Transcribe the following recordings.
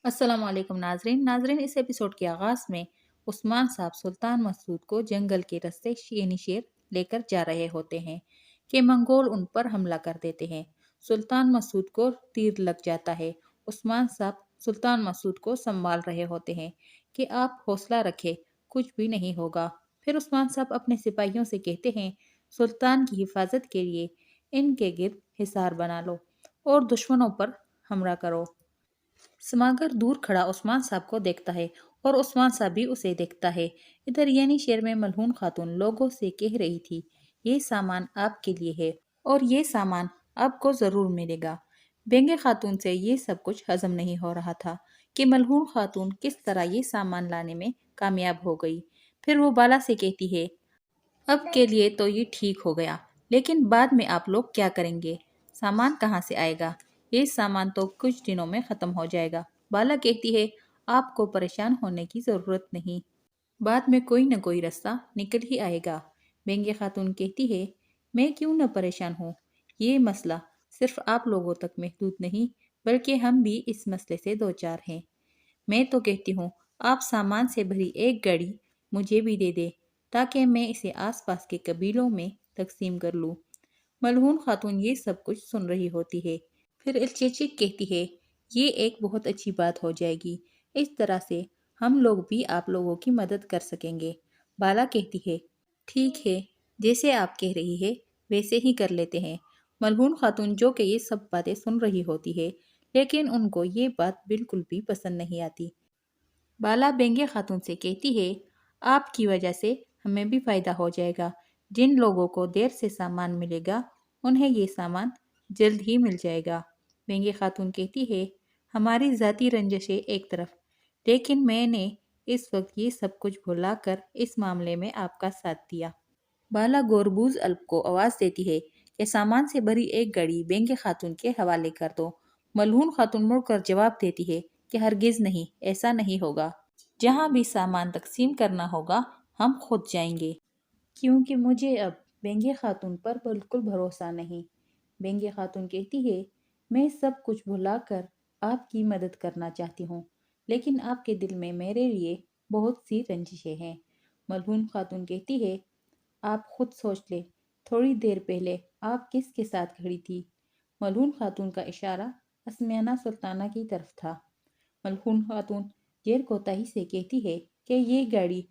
अस्सलाम वालेकुम नाजरीन इस एपिसोड के आगाज़ में उस्मान साहब सुल्तान मसूद को जंगल के रास्ते शेर लेकर जा रहे होते हैं कि मंगोल उन पर हमला कर देते हैं। सुल्तान मसूद को तीर लग जाता है। उस्मान साहब सुल्तान मसूद को संभाल रहे होते हैं कि आप हौसला रखें, कुछ भी नहीं होगा। फिर उस्मान साहब अपने सिपाहियों से कहते हैं, सुल्तान की हिफाजत के लिए इनके गिर्द हिसार बना लो और दुश्मनों पर हमला करो। समागर दूर खड़ा उस्मान साहब को देखता है और उस्मान साहब भी उसे देखता है। इधर यानी शहर में मलहून खातून लोगों से कह रही थी, ये सामान आपके लिए है और ये सामान आपको जरूर मिलेगा। बेंगे खातून से ये सब कुछ हजम नहीं हो रहा था कि मलहून खातून किस तरह ये सामान लाने में कामयाब हो गई। फिर वो बाला से कहती है, अब के लिए तो ये ठीक हो गया, लेकिन बाद में आप लोग क्या करेंगे? सामान कहाँ से आएगा? ये सामान तो कुछ दिनों में ख़त्म हो जाएगा। बाला कहती है, आपको परेशान होने की ज़रूरत नहीं, बाद में कोई न कोई रास्ता निकल ही आएगा। बेंगे खातून कहती है, मैं क्यों न परेशान हूँ? ये मसला सिर्फ आप लोगों तक महदूद नहीं, बल्कि हम भी इस मसले से दो चार हैं। मैं तो कहती हूँ, आप सामान से भरी एक गाड़ी मुझे भी दे दे, ताकि मैं इसे आसपास के कबीलों में तकसीम कर लूँ। मलहून खातून ये सब कुछ सुन रही होती है। फिर इलचेचिक कहती है, ये एक बहुत अच्छी बात हो जाएगी। इस तरह से हम लोग भी आप लोगों की मदद कर सकेंगे। बाला कहती है, ठीक है, जैसे आप कह रही है वैसे ही कर लेते हैं। मलहून खातून जो कि ये सब बातें सुन रही होती है, लेकिन उनको ये बात बिल्कुल भी पसंद नहीं आती। बाला बेंगे खातून से कहती है, आपकी वजह से हमें भी फायदा हो जाएगा। जिन लोगों को देर से सामान मिलेगा, उन्हें ये सामान जल्द ही मिल जाएगा। बेंगे खातून कहती है, हमारी ज़ाती रंजिशें एक तरफ, लेकिन मैंने इस वक्त ये सब कुछ भुलाकर इस मामले में आपका साथ दिया। बाला गोरबूज अल्प को आवाज़ देती है कि सामान से भरी एक गाड़ी बेंगे खातून के हवाले कर दो। मलहून खातून मुड़कर जवाब देती है कि हरगिज़ नहीं, ऐसा नहीं होगा। जहाँ भी सामान तकसीम करना होगा, हम खुद जाएंगे, क्योंकि मुझे अब बेंगे खातून पर बिल्कुल भरोसा नहीं। बेंगे खातून कहती है, मैं सब कुछ भुलाकर आपकी मदद करना चाहती हूँ, लेकिन आपके दिल में मेरे लिए बहुत सी रंजिशें हैं। मलहून खातून कहती है, आप खुद सोच ले, थोड़ी देर पहले आप किसके साथ खड़ी थी? मलहून खातून का इशारा असमियाना सुल्ताना की तरफ था। मलहून खातून जेर कोताही से कहती है कि ये गाड़ी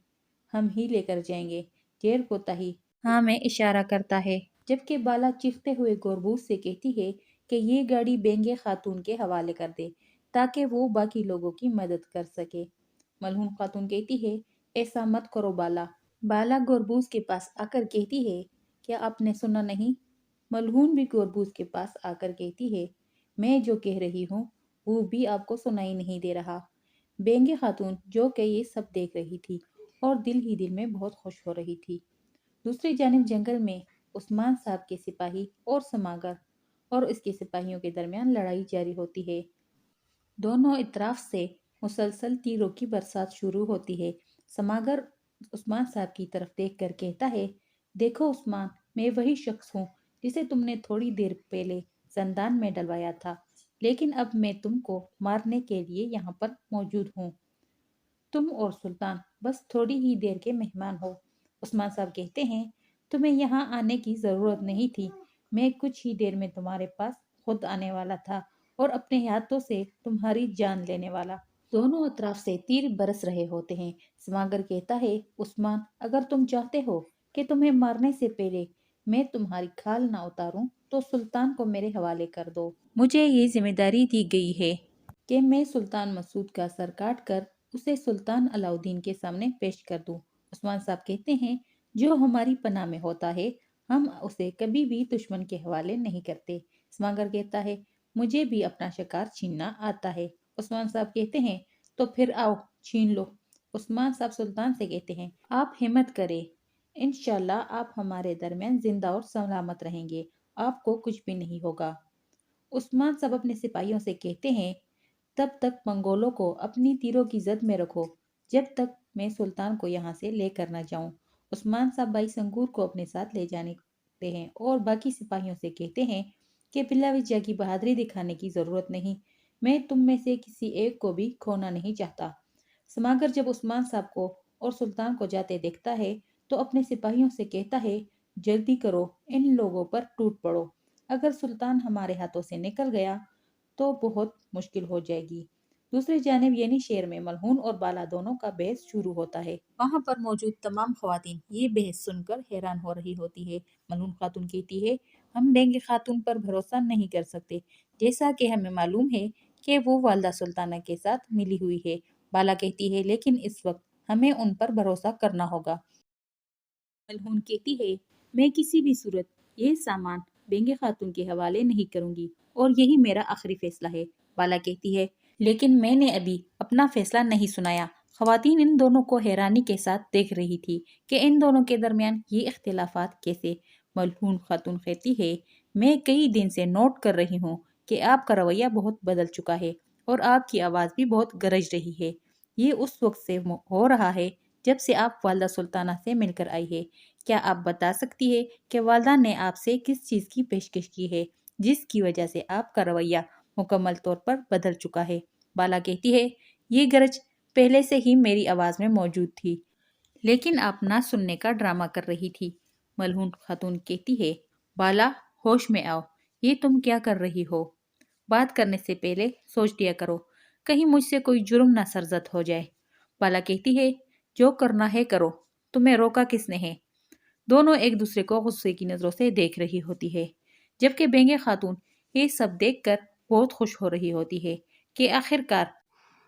हम ही लेकर जाएंगे। जेर कोताही हाँ में इशारा करता है, जबकि बाला चीखते हुए गोरबूज से कहती है कि ये गाड़ी बेंगे खातून के हवाले कर दे, ताकि वो बाकी लोगों की मदद कर सके। मलहून खातून कहती है, ऐसा मत करो बाला। बाला गोरबूज के पास आकर कहती है, क्या आपने सुना नहीं? मलहून भी गोरबूज के पास आकर कहती है, मैं जो कह रही हूँ वो भी आपको सुनाई नहीं दे रहा। बेंगे खातून जो कि ये सब देख रही थी और दिल ही दिल में बहुत खुश हो रही थी। दूसरी जानिब जंगल में उस्मान साहब के सिपाही और समागर और इसके सिपाहियों के दरमियान लड़ाई जारी होती है। दोनों इतराफ से मुसलसल तीरों की बरसात शुरू होती है। समागर उस्मान साहब की तरफ देख कर कहता है, देखो उस्मान, मैं वही शख्स हूँ जिसे तुमने थोड़ी देर पहले जंदान में डलवाया था, लेकिन अब मैं तुमको मारने के लिए यहाँ पर मौजूद हूँ। तुम और सुल्तान बस थोड़ी ही देर के मेहमान हो। उस्मान साहब कहते हैं, तुम्हें यहाँ आने की ज़रूरत नहीं थी। मैं कुछ ही देर में तुम्हारे पास खुद आने वाला था और अपने हाथों से तुम्हारी जान लेने वाला। दोनों अतराफ से तीर बरस रहे होते हैं। समागर कहता है, उस्मान, अगर तुम चाहते हो कि तुम्हें मारने से पहले मैं तुम्हारी खाल ना उतारूं, तो सुल्तान को मेरे हवाले कर दो। मुझे ये जिम्मेदारी दी गई है कि मैं सुल्तान मसूद का सर काट कर उसे सुल्तान अलाउद्दीन के सामने पेश कर दूं। उस्मान साहब कहते हैं, जो हमारी पनाह में होता है हम उसे कभी भी दुश्मन के हवाले नहीं करते। समागर कहता है, मुझे भी अपना शिकार छीनना आता है। उस्मान साहब कहते हैं, तो फिर आओ छीन लो। उस्मान साहब सुल्तान से कहते हैं, आप हिम्मत करें, इंशाल्लाह आप हमारे दरमियान जिंदा और सलामत रहेंगे, आपको कुछ भी नहीं होगा। उस्मान साहब अपने सिपाहियों से कहते हैं, तब तक मंगोलों को अपनी तीरों की जद में रखो, जब तक मैं सुल्तान को यहाँ से लेकर न जाऊं। उस्मान साहब भाई संगूर को अपने साथ ले जाने देते हैं और बाकी सिपाहियों से कहते हैं कि बिल्ला विजय की बहादुरी दिखाने की ज़रूरत नहीं। میں تم میں سے کسی ایک کو بھی کھونا نہیں چاہتا۔ سماگر جب عثمان صاحب کو اور سلطان کو جاتے دیکھتا ہے تو اپنے سپاہیوں سے کہتا ہے جلدی کرو، ان لوگوں پر ٹوٹ پڑو۔ اگر سلطان ہمارے ہاتھوں سے نکل گیا تو بہت مشکل ہو جائے گی۔ دوسری جانب یعنی شہر میں ملہون اور بالا دونوں کا بحث شروع ہوتا ہے۔ وہاں پر موجود تمام خواتین یہ بحث سن کر حیران ہو رہی ہوتی ہے۔ ملہون خاتون کہتی ہے ہم بینگی خاتون پر بھروسہ نہیں کر سکتے، جیسا کہ ہمیں معلوم ہے کہ وہ والدہ سلطانہ کے ساتھ ملی ہوئی ہے۔ بالا کہتی ہے لیکن اس وقت ہمیں ان پر بھروسہ کرنا ہوگا۔ ملہون کہتی ہے میں کسی بھی صورت یہ سامان بینگی خاتون کے حوالے نہیں کروں گی اور یہی میرا آخری فیصلہ ہے۔ بالا کہتی ہے لیکن میں نے ابھی اپنا فیصلہ نہیں سنایا۔ خواتین ان دونوں کو حیرانی کے ساتھ دیکھ رہی تھی کہ ان دونوں کے درمیان یہ اختلافات کیسے۔ ملہون خاتون کہتی ہے میں کئی دن سے نوٹ کر رہی ہوں کہ آپ کا رویہ بہت بدل چکا ہے اور آپ کی آواز بھی بہت گرج رہی ہے۔ یہ اس وقت سے ہو رہا ہے جب سے آپ والدہ سلطانہ سے مل کر آئی ہے۔ کیا آپ بتا سکتی ہے کہ والدہ نے آپ سے کس چیز کی پیشکش کی ہے جس کی وجہ سے آپ کا رویہ مکمل طور پر بدل چکا ہے؟ بالا کہتی ہے یہ گرج پہلے سے ہی میری آواز میں موجود تھی، لیکن آپ نہ سننے کا ڈرامہ کر رہی تھی۔ ملہون خاتون کہتی ہے بالا ہوش میں آؤ، یہ تم کیا کر رہی ہو؟ بات کرنے سے پہلے سوچ لیا کرو، کہیں مجھ سے کوئی جرم نہ سرزد ہو جائے۔ بالا کہتی ہے جو کرنا ہے کرو، تمہیں روکا کس نے ہے؟ دونوں ایک دوسرے کو غصے کی نظروں سے دیکھ رہی ہوتی ہے، جبکہ بینگے خاتون یہ سب دیکھ کر بہت خوش ہو رہی ہوتی ہے کہ آخر کار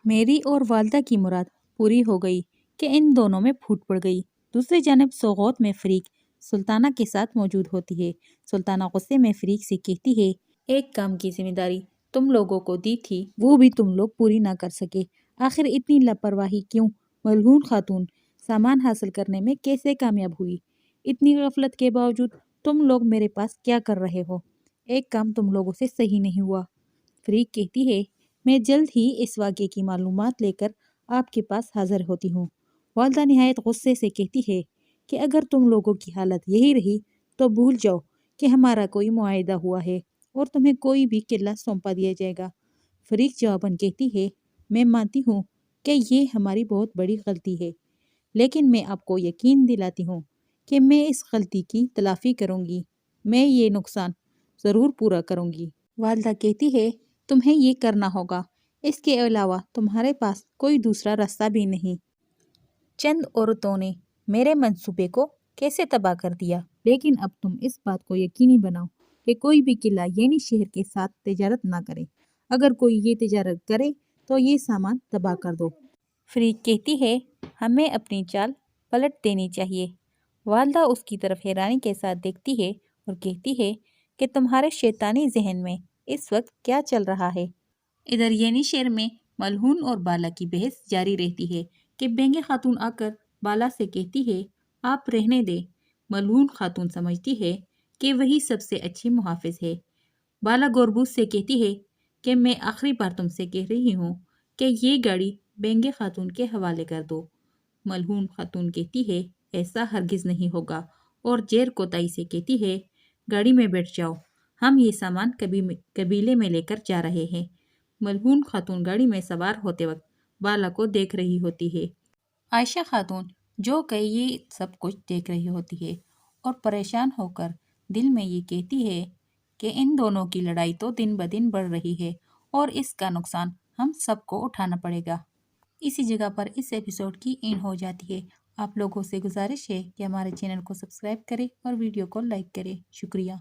میری اور والدہ کی مراد پوری ہو گئی کہ ان دونوں میں پھوٹ پڑ گئی۔ دوسری جانب سوغوت میں فریق سلطانہ کے ساتھ موجود ہوتی ہے۔ سلطانہ غصے میں فریق سے کہتی ہے ایک کام کی ذمہ داری تم لوگوں کو دی تھی وہ بھی تم لوگ پوری نہ کر سکے، آخر اتنی لاپرواہی کیوں؟ ملہون خاتون سامان حاصل کرنے میں کیسے کامیاب ہوئی؟ اتنی غفلت کے باوجود تم لوگ میرے پاس کیا کر رہے ہو؟ ایک کام تم لوگوں سے صحیح نہیں ہوا۔ فریق کہتی ہے میں جلد ہی اس واقعے کی معلومات لے کر آپ کے پاس حاضر ہوتی ہوں۔ والدہ نہایت غصے سے کہتی ہے کہ اگر تم لوگوں کی حالت یہی رہی تو بھول جاؤ کہ ہمارا کوئی معاہدہ ہوا ہے اور تمہیں کوئی بھی قلعہ سونپا دیا جائے گا۔ فریق جواباً کہتی ہے میں مانتی ہوں کہ یہ ہماری بہت بڑی غلطی ہے، لیکن میں آپ کو یقین دلاتی ہوں کہ میں اس غلطی کی تلافی کروں گی، میں یہ نقصان ضرور پورا کروں گی۔ والدہ کہتی ہے تمہیں یہ کرنا ہوگا، اس کے علاوہ تمہارے پاس کوئی دوسرا راستہ بھی نہیں۔ چند عورتوں نے میرے منصوبے کو کیسے تباہ کر دیا، لیکن اب تم اس بات کو یقینی بناؤ کہ کوئی بھی قلعہ یعنی شہر کے ساتھ تجارت نہ کرے۔ اگر کوئی یہ تجارت کرے تو یہ سامان تباہ کر دو۔ فریق کہتی ہے ہمیں اپنی چال پلٹ دینی چاہیے۔ والدہ اس کی طرف حیرانی کے ساتھ دیکھتی ہے اور کہتی ہے کہ تمہارے شیطانی ذہن میں اس وقت کیا چل رہا ہے؟ ادھر یعنی شہر میں ملہون اور بالا کی بحث جاری رہتی ہے کہ بینگے خاتون آ کر بالا سے کہتی ہے آپ رہنے دیں۔ ملہون خاتون سمجھتی ہے کہ وہی سب سے اچھی محافظ ہے۔ بالا گوربوز سے کہتی ہے کہ میں آخری بار تم سے کہہ رہی ہوں کہ یہ گاڑی بینگے خاتون کے حوالے کر دو۔ ملہون خاتون کہتی ہے ایسا ہرگز نہیں ہوگا اور زیر کوتاہی سے کہتی ہے گاڑی میں بیٹھ جاؤ، ہم یہ سامان قبیلے میں لے کر جا رہے ہیں۔ ملہون خاتون گاڑی میں سوار ہوتے وقت بالا کو دیکھ رہی ہوتی ہے۔ عائشہ خاتون جو کہ یہ سب کچھ دیکھ رہی ہوتی ہے اور پریشان ہو کر دل میں یہ کہتی ہے کہ ان دونوں کی لڑائی تو دن بدن بڑھ رہی ہے اور اس کا نقصان ہم سب کو اٹھانا پڑے گا۔ اسی جگہ پر اس ایپیسوڈ کی اینڈ ہو جاتی ہے۔ آپ لوگوں سے گزارش ہے کہ ہمارے چینل کو سبسکرائب کریں اور ویڈیو کو لائک کریں۔ شکریہ۔